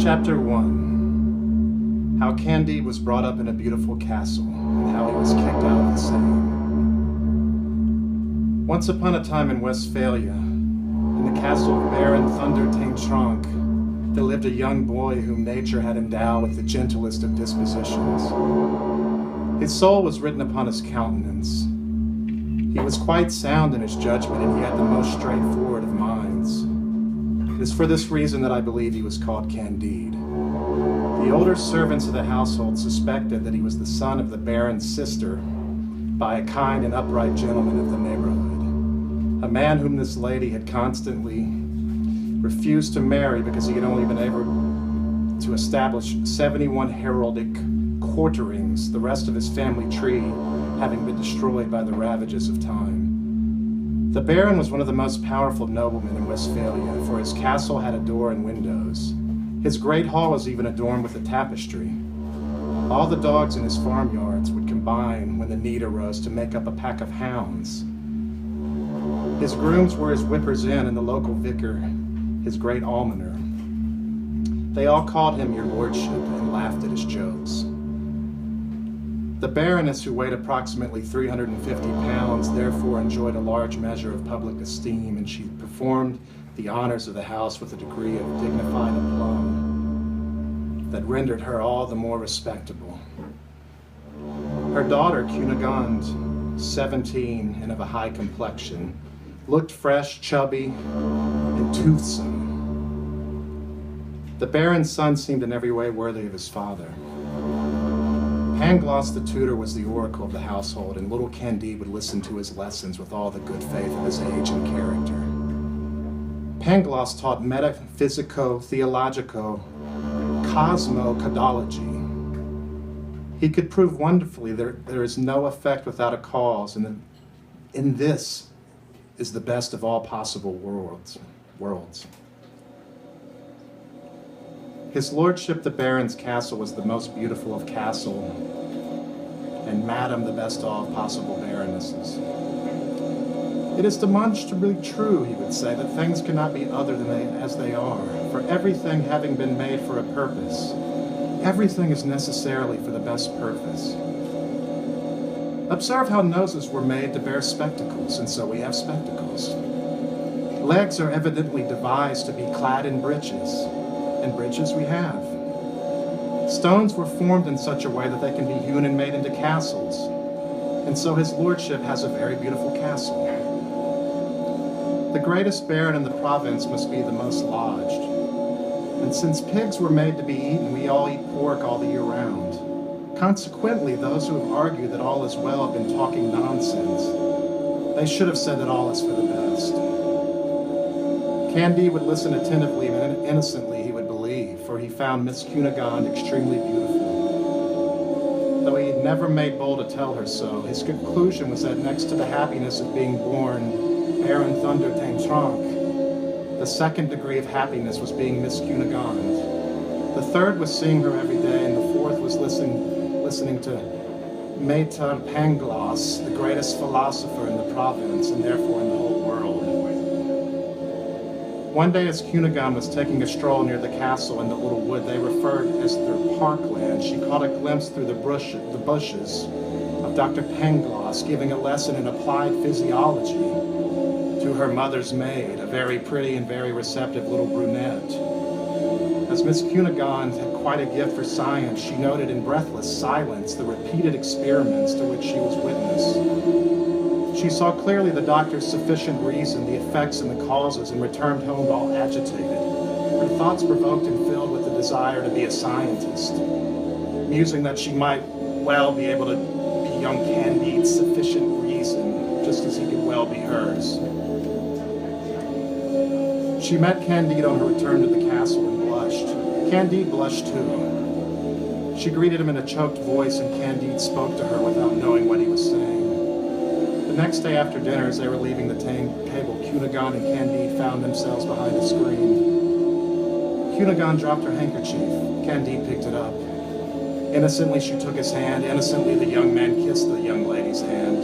Chapter 1. How Candide was brought up in a beautiful castle, and how he was kicked out of the same. Once upon a time in Westphalia, in the castle of Baron Thunder Tronk, there lived a young boy whom nature had endowed with the gentlest of dispositions. His soul was written upon his countenance. He was quite sound in his judgment, and he had the most straightforward of minds. It is for this reason that I believe he was called Candide. The older servants of the household suspected that he was the son of the Baron's sister by a kind and upright gentleman of the neighborhood, a man whom this lady had constantly refused to marry because he had only been able to establish 71 heraldic quarterings, the rest of his family tree having been destroyed by the ravages of time. The Baron was one of the most powerful noblemen in Westphalia, for his castle had a door and windows. His great hall was even adorned with a tapestry. All the dogs in his farmyards would combine when the need arose to make up a pack of hounds. His grooms were his whippers in, and the local vicar his great almoner. They all called him your lordship and laughed at his jokes. The Baroness, who weighed approximately 350 pounds, therefore enjoyed a large measure of public esteem, and she performed the honors of the house with a degree of dignified aplomb that rendered her all the more respectable. Her daughter, Cunigund, 17 and of a high complexion, looked fresh, chubby, and toothsome. The Baron's son seemed in every way worthy of his father. Pangloss the tutor was the oracle of the household, and little Candide would listen to his lessons with all the good faith of his age and character. Pangloss taught metaphysico-theologico cosmocadology. He could prove wonderfully there is no effect without a cause, and in this is the best of all possible worlds. His lordship the Baron's castle was the most beautiful of castle, and Madam the best of all possible baronesses. It is demonstrably true, he would say, that things cannot be other than as they are, for everything having been made for a purpose, everything is necessarily for the best purpose. Observe how noses were made to bear spectacles, and so we have spectacles. Legs are evidently devised to be clad in breeches, and breeches we have. Stones were formed in such a way that they can be hewn and made into castles, and so his lordship has a very beautiful castle. The greatest baron in the province must be the most lodged, and since pigs were made to be eaten, we all eat pork all the year round. Consequently, those who have argued that all is well have been talking nonsense. They should have said that all is for the best. Candide would listen attentively, and innocently he would believe, for he found Miss Cunigund extremely beautiful. Though he had never made bold to tell her so, his conclusion was that next to the happiness of being born Baron Thunder Tronk, the second degree of happiness was being Miss Cunigund. The third was seeing her every day, and the fourth was listening to Maître Pangloss, the greatest philosopher in the province, and therefore in the whole world. One day as Cunigund was taking a stroll near the castle in the little wood they referred as their parkland, she caught a glimpse through the bushes of Dr. Pangloss giving a lesson in applied physiology to her mother's maid, a very pretty and very receptive little brunette. As Miss Cunigund had quite a gift for science, she noted in breathless silence the repeated experiments to which she was witness. She saw clearly the doctor's sufficient reason, the effects and the causes, and returned home all agitated, her thoughts provoked and filled with the desire to be a scientist, musing that she might well be able to be young Candide's sufficient reason, just as he could well be hers. She met Candide on her return to the castle and blushed. Candide blushed too. She greeted him in a choked voice, and Candide spoke to her without knowing what he was saying. The next day after dinner, as they were leaving the table, Cunigund and Candide found themselves behind a screen. Cunigund dropped her handkerchief. Candide picked it up. Innocently, she took his hand. Innocently, the young man kissed the young lady's hand.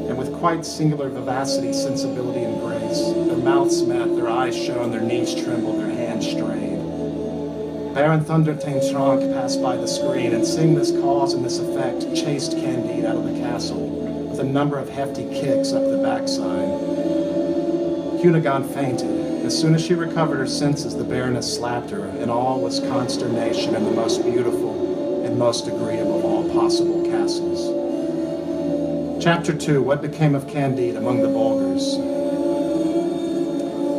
And with quite singular vivacity, sensibility, and grace, their mouths met, their eyes shone, their knees trembled, their hands strayed. Baron Thundertaintronk passed by the screen and, seeing this cause and this effect, chased Candide out of the castle with a number of hefty kicks up the backside. Cunegonde fainted. As soon as she recovered her senses, the Baroness slapped her, and all was consternation in the most beautiful and most agreeable of all possible castles. Chapter 2, What Became of Candide Among the Bulgars.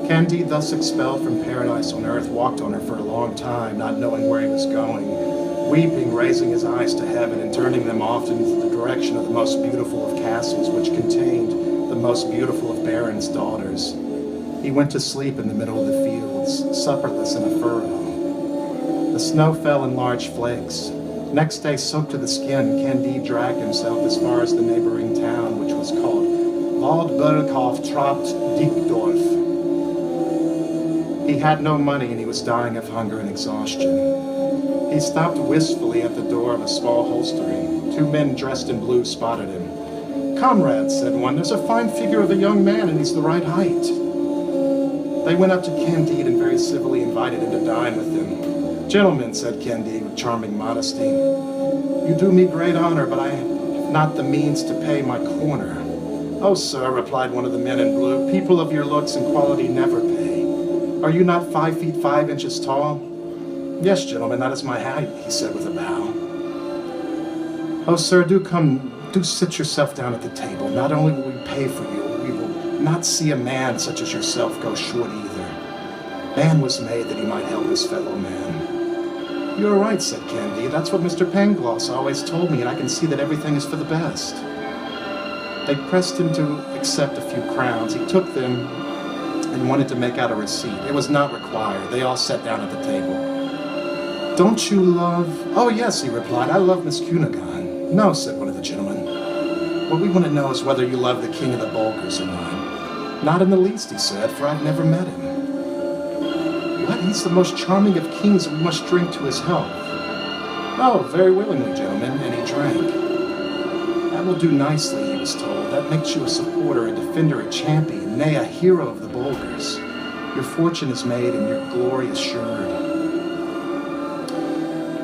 Candide, thus expelled from paradise on earth, walked on her for a long time, not knowing where he was going, weeping, raising his eyes to heaven and turning them often in the direction of the most beautiful of castles, which contained the most beautiful of barons' daughters. He went to sleep in the middle of the fields, supperless in a furrow. The snow fell in large flakes. Next day, soaked to the skin, Candide dragged himself as far as the neighboring town, which was called Waldberghof Trapt Diekdorf. He had no money and he was dying of hunger and exhaustion. He stopped wistfully at the door of a small hostelry. 2 men dressed in blue spotted him. "Comrades," said one, "there's a fine figure of a young man and he's the right height." They went up to Candide and very civilly invited him to dine with them. "Gentlemen," said Candide with charming modesty, "you do me great honor, but I have not the means to pay my corner." "Oh, sir," replied one of the men in blue, "people of your looks and quality never pay. Are you not 5 feet 5 inches tall?" "Yes, gentlemen, that is my height," he said with a bow. "Oh, sir, do sit yourself down at the table. Not only will we pay for you, we will not see a man such as yourself go short either. Man was made that he might help his fellow man." "You're right," said Candide. "That's what Mr. Pangloss always told me, and I can see that everything is for the best." They pressed him to accept a few crowns. He took them and wanted to make out a receipt. It was not required. They all sat down at the table. "Don't you love—" "Oh, yes," he replied. "I love Miss Cunegonde." "No," said one of the gentlemen. "What we want to know is whether you love the King of the Bulgars or not." "Not in the least," he said, "for I've never met him." "What? He's the most charming of kings, and we must drink to his health." "Oh, very willingly, gentlemen," and he drank. "That will do nicely," he was told. "That makes you a supporter, a defender, a champion, nay, a hero of the Bulgars. Your fortune is made and your glory assured."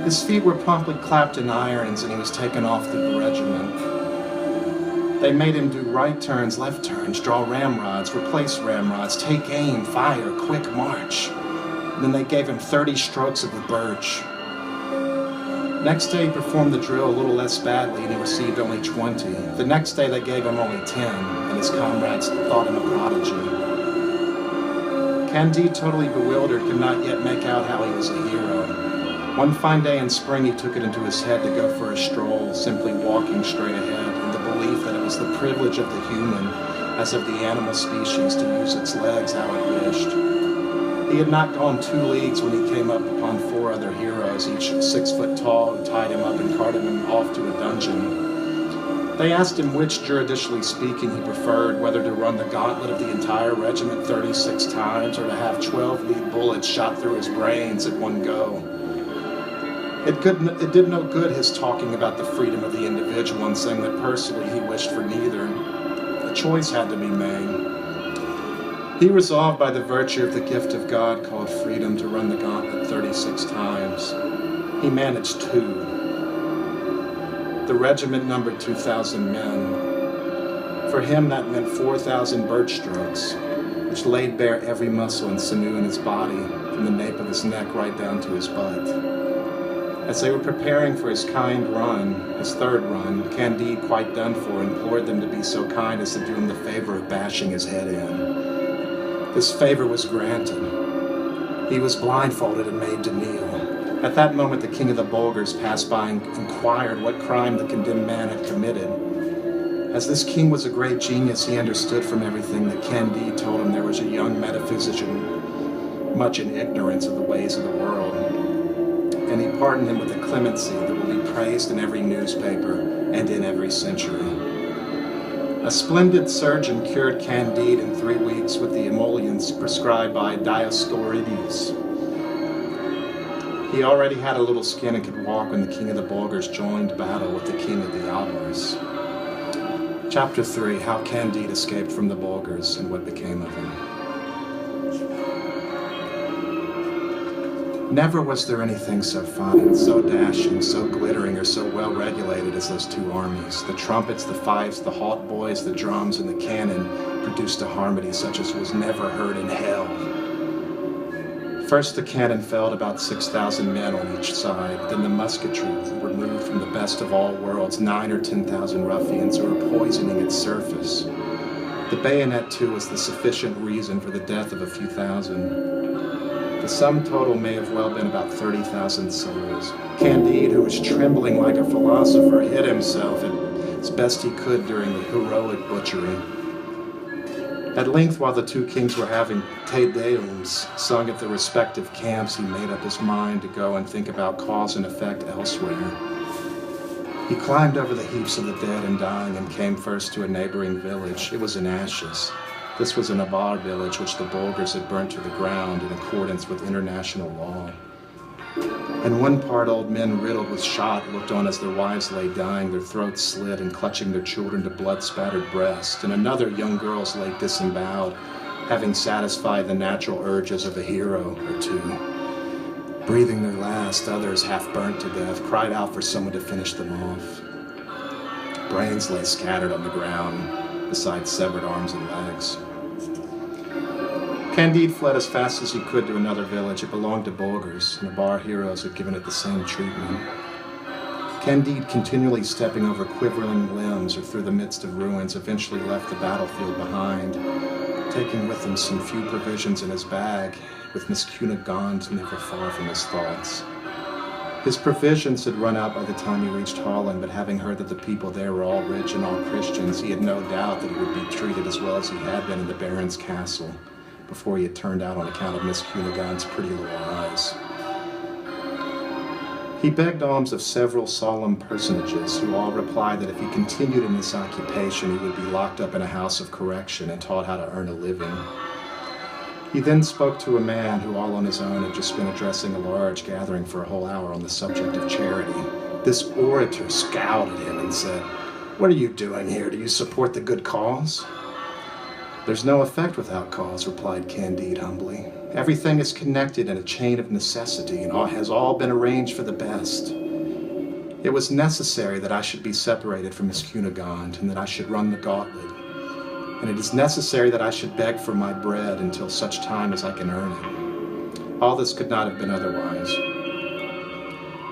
His feet were promptly clapped in irons and he was taken off the regiment. They made him do right turns, left turns, draw ramrods, replace ramrods, take aim, fire, quick march. And then they gave him 30 strokes of the birch. Next day he performed the drill a little less badly and he received only 20. The next day they gave him only 10, and his comrades thought him a prodigy. Candide, totally bewildered, could not yet make out how he was a hero. One fine day in spring he took it into his head to go for a stroll, simply walking straight ahead, in the belief that it was the privilege of the human, as of the animal species, to use its legs how it wished. He had not gone 2 leagues when he came up upon 4 other heroes, each 6 foot tall, who tied him up and carted him off to a dungeon. They asked him which, judicially speaking, he preferred, whether to run the gauntlet of the entire regiment 36 times or to have 12 lead bullets shot through his brains at one go. It did no good his talking about the freedom of the individual and saying that personally he wished for neither. A choice had to be made. He resolved by the virtue of the gift of God called freedom to run the gauntlet 36 times. He managed 2. The regiment numbered 2,000 men. For him that meant 4,000 birch strokes, which laid bare every muscle and sinew in his body, from the nape of his neck right down to his butt. As they were preparing for his kind run, his 3rd run, Candide, quite done for, implored them to be so kind as to do him the favor of bashing his head in. This favor was granted. He was blindfolded and made to kneel. At that moment the King of the Bulgars passed by and inquired what crime the condemned man had committed. As this king was a great genius, he understood from everything that Candide told him there was a young metaphysician much in ignorance of the ways of the world. And he pardoned him with a clemency that will be praised in every newspaper and in every century. A splendid surgeon cured Candide in 3 weeks with the emollients prescribed by Dioscorides. He already had a little skin and could walk when the King of the Bulgars joined battle with the King of the Avars. Chapter 3, How Candide Escaped from the Bulgars and what became of him. Never was there anything so fine, so dashing, so glittering, or so well regulated as those two armies. The trumpets, the fifes, the hautboys, the drums, and the cannon produced a harmony such as was never heard in hell. First the cannon felled about 6,000 men on each side, then the musketry removed from the best of all worlds 9,000 or 10,000 ruffians who were poisoning its surface. The bayonet, too, was the sufficient reason for the death of a few thousand. The sum total may have well been about 30,000 souls. Candide, who was trembling like a philosopher, hid himself as best he could during the heroic butchery. At length, while the two kings were having Te Deums sung at their respective camps, he made up his mind to go and think about cause and effect elsewhere. He climbed over the heaps of the dead and dying and came first to a neighboring village. It was in ashes. This was an Avar village which the Bulgars had burnt to the ground in accordance with international law. In one part, old men riddled with shot looked on as their wives lay dying, their throats slit and clutching their children to blood-spattered breasts. In another, young girls lay disemboweled, having satisfied the natural urges of a hero or two. Breathing their last, others, half burnt to death, cried out for someone to finish them off. Brains lay scattered on the ground, beside severed arms and legs. Candide fled as fast as he could to another village. It belonged to Bulgars, and the Avar heroes had given it the same treatment. Candide, continually stepping over quivering limbs or through the midst of ruins, eventually left the battlefield behind, taking with him some few provisions in his bag, with Miss Cunigond never far from his thoughts. His provisions had run out by the time he reached Holland, but having heard that the people there were all rich and all Christians, he had no doubt that he would be treated as well as he had been in the Baron's castle, before he had turned out on account of Miss Cunigond's pretty little eyes. He begged alms of several solemn personages, who all replied that if he continued in this occupation, he would be locked up in a house of correction and taught how to earn a living. He then spoke to a man who, all on his own, had just been addressing a large gathering for a whole hour on the subject of charity. This orator scowled at him and said, "What are you doing here? Do you support the good cause?" "There's no effect without cause," replied Candide humbly. "Everything is connected in a chain of necessity, and has all been arranged for the best. It was necessary that I should be separated from Miss Cunigond, and that I should run the gauntlet. And it is necessary that I should beg for my bread until such time as I can earn it. All this could not have been otherwise."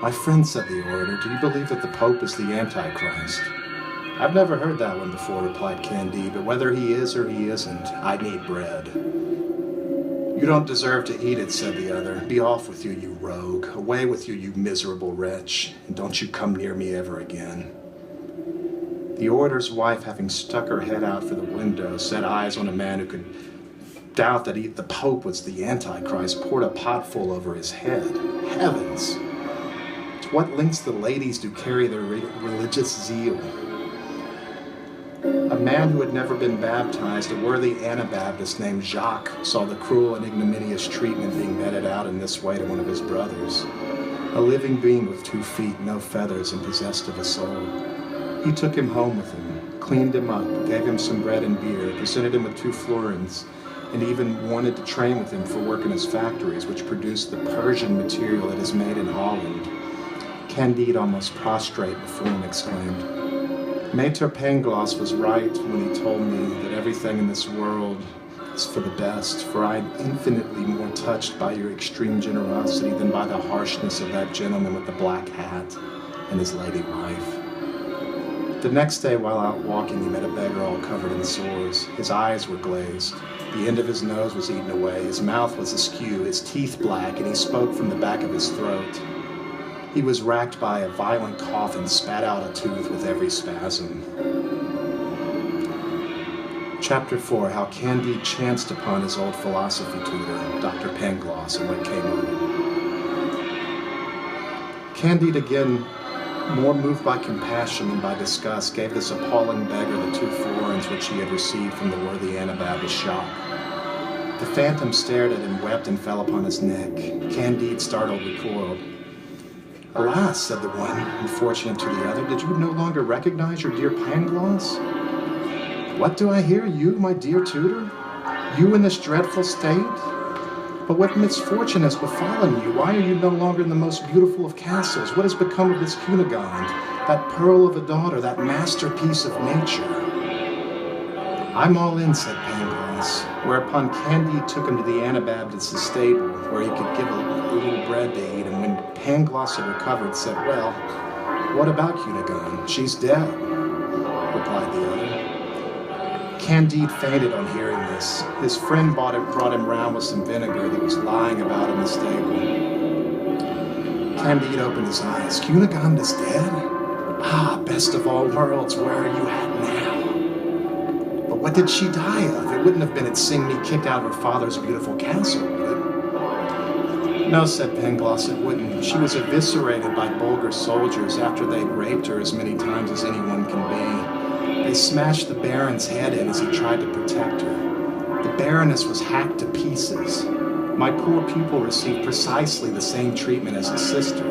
"My friend," said the orator, "do you believe that the Pope is the Antichrist?" "I've never heard that one before," replied Candide, "but whether he is or he isn't, I need bread." "You don't deserve to eat it," said the other. "Be off with you, you rogue. Away with you, you miserable wretch, and don't you come near me ever again." The orator's wife, having stuck her head out for the window, set eyes on a man who could doubt that the Pope was the Antichrist, poured a potful over his head. Heavens! To what lengths the ladies do carry their religious zeal. A man who had never been baptized, a worthy Anabaptist named Jacques, saw the cruel and ignominious treatment being meted out in this way to one of his brothers. A living being with 2 feet, no feathers, and possessed of a soul. He took him home with him, cleaned him up, gave him some bread and beer, presented him with 2 florins, and even wanted to train with him for work in his factories, which produced the Persian material that is made in Holland. Candide, almost prostrate before him, exclaimed, "Maître Pangloss was right when he told me that everything in this world is for the best, for I am infinitely more touched by your extreme generosity than by the harshness of that gentleman with the black hat and his lady wife." The next day, while out walking, he met a beggar all covered in sores. His eyes were glazed. The end of his nose was eaten away. His mouth was askew, his teeth black, and he spoke from the back of his throat. He was racked by a violent cough and spat out a tooth with every spasm. Chapter 4, How Candide chanced upon his old philosophy tutor, Dr. Pangloss, and what came of it. Candide, again, more moved by compassion than by disgust, gave this appalling beggar the 2 florins which he had received from the worthy Anabaptist shop. The phantom stared at him, wept, and fell upon his neck. Candide, startled, recoiled. "Alas," said the one, unfortunate to the other, "did you no longer recognize your dear Pangloss?" "What do I hear? You, my dear tutor? You in this dreadful state? But what misfortune has befallen you? Why are you no longer in the most beautiful of castles? What has become of this Cunigund, that pearl of a daughter, that masterpiece of nature? I'm all in, said Pangloss, whereupon Candide took him to the Anabaptist's stable, where he could give a little bread to eat, and when Pangloss had recovered, said, well, what about Cunigund? She's dead, replied the other. Candide fainted on hearing this. His friend brought him round with some vinegar that was lying about in the stable. Candide opened his eyes. Cunigund is dead? Ah, best of all worlds, where are you at now? But what did she die of? It wouldn't have been at seeing me kicked out of her father's beautiful castle, would it? No, said Pangloss, it wouldn't. She was eviscerated by Bulgar soldiers after they'd raped her as many times as anyone can be. They smashed the Baron's head in as he tried to protect her. The Baroness was hacked to pieces. My poor pupil received precisely the same treatment as his sister.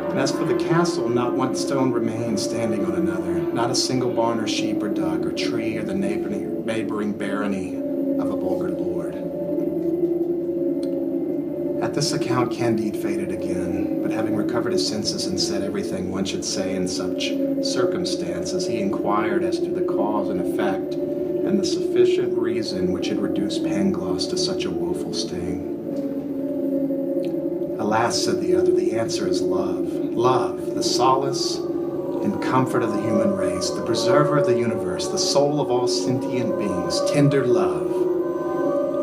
And as for the castle, not one stone remained standing on another, not a single barn or sheep or duck or tree or the neighboring barony of a Bulgar lord. At this account, Candide faded again, but having recovered his senses and said everything one should say in such circumstances, he inquired as to the cause and effect and the sufficient reason which had reduced Pangloss to such a woeful sting. Alas, said the other, the answer is love. Love, the solace and comfort of the human race, the preserver of the universe, the soul of all sentient beings, tender love.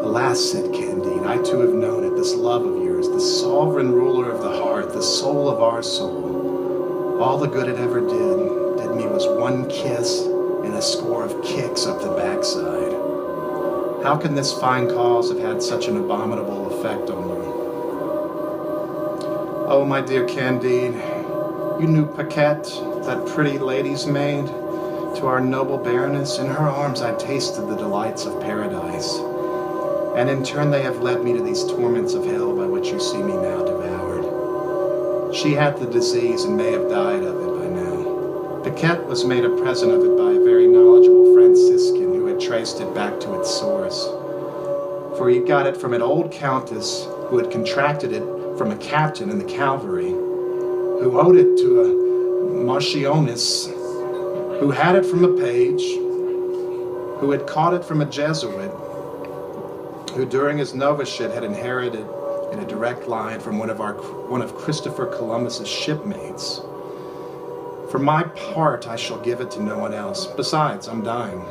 Alas, said Candide, I too have known it, this love of yours, the sovereign ruler of the heart, the soul of our soul. All the good it ever did me was one kiss and a score of kicks up the backside. How can this fine cause have had such an abominable effect on you? Oh, my dear Candide, you knew Paquette, that pretty lady's maid, to our noble Baroness. In her arms I tasted the delights of paradise. And in turn they have led me to these torments of hell by which you see me now devoured. She had the disease and may have died of it by now. Paquette was made a present of it by a very knowledgeable Franciscan who had traced it back to its source. For he got it from an old countess who had contracted it from a captain in the cavalry, who owed it to a marchioness, who had it from a page, who had caught it from a Jesuit, who during his novitiate had inherited in a direct line from one of Christopher Columbus's shipmates. For my part, I shall give it to no one else. Besides, I'm dying.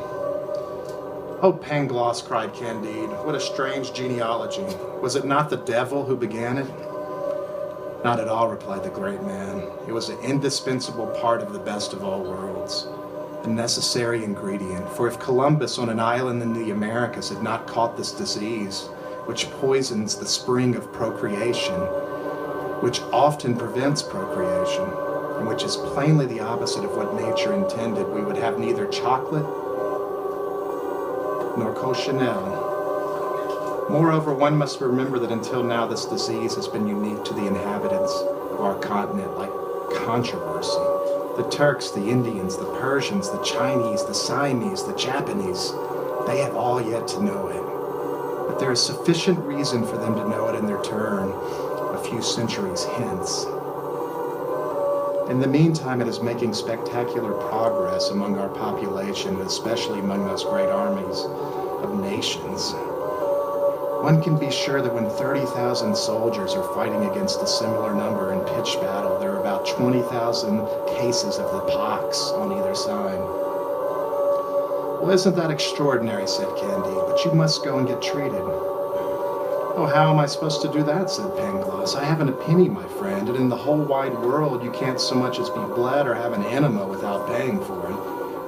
Oh, Pangloss, cried Candide, what a strange genealogy. Was it not the devil who began it? Not at all, replied the great man. It was an indispensable part of the best of all worlds, a necessary ingredient. For if Columbus on an island in the Americas had not caught this disease, which poisons the spring of procreation, which often prevents procreation, and which is plainly the opposite of what nature intended, we would have neither chocolate nor cochineal. Moreover, one must remember that until now this disease has been unique to the inhabitants of our continent, like controversy. The Turks, the Indians, the Persians, the Chinese, the Siamese, the Japanese, they have all yet to know it. But there is sufficient reason for them to know it in their turn a few centuries hence. In the meantime, it is making spectacular progress among our population, especially among those great armies of nations. One can be sure that when 30,000 soldiers are fighting against a similar number in pitched battle, there are about 20,000 cases of the pox on either side. Well, isn't that extraordinary, said Candide, but you must go and get treated. Oh, how am I supposed to do that, said Pangloss. I haven't a penny, my friend, and in the whole wide world you can't so much as be bled or have an enema without paying for it,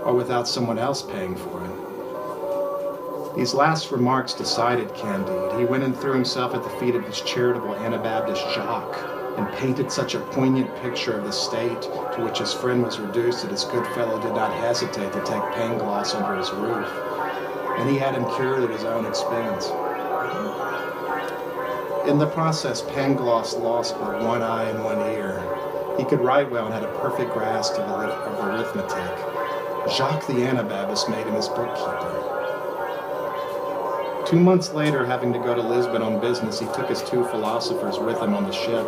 or without someone else paying for it. These last remarks decided Candide. He went and threw himself at the feet of his charitable Anabaptist Jacques and painted such a poignant picture of the state to which his friend was reduced that his good fellow did not hesitate to take Pangloss under his roof, and he had him cured at his own expense. In the process, Pangloss lost but one eye and one ear. He could write well and had a perfect grasp of arithmetic. Jacques the Anabaptist made him his bookkeeper. 2 months later, having to go to Lisbon on business, he took his 2 philosophers with him on the ship.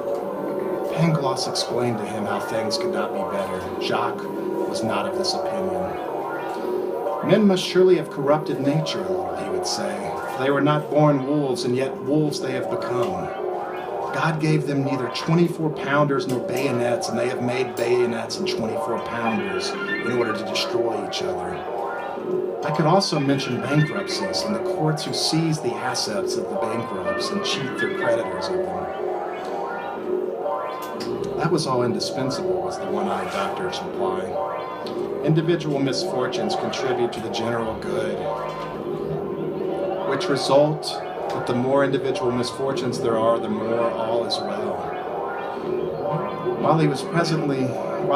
Pangloss explained to him how things could not be better. Jacques was not of this opinion. Men must surely have corrupted nature, he would say. They were not born wolves, and yet wolves they have become. God gave them neither 24-pounders nor bayonets, and they have made bayonets and 24-pounders in order to destroy each other. I could also mention bankruptcies and the courts who seize the assets of the bankrupts and cheat their creditors of them. That was all indispensable, was the one-eyed doctor's reply. Individual misfortunes contribute to the general good, which result that the more individual misfortunes there are, the more all is well. While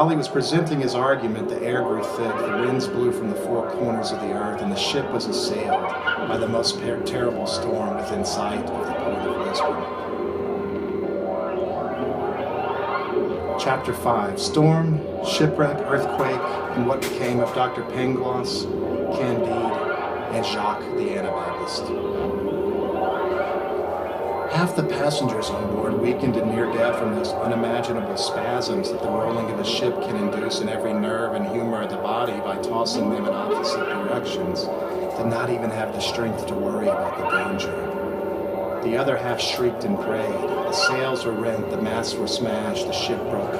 he was presenting his argument, the air grew thick, the winds blew from the 4 corners of the earth, and the ship was assailed by the most terrible storm within sight of the port of Lisbon. Chapter 5. Storm, Shipwreck, Earthquake, and what became of Dr. Pangloss, Candide, and Jacques the Anabaptist. Half the passengers on board weakened and near death from those unimaginable spasms that the rolling of a ship can induce in every nerve and humor of the body by tossing them in opposite directions, did not even have the strength to worry about the danger. The other half shrieked and prayed. The sails were rent, the masts were smashed, the ship broke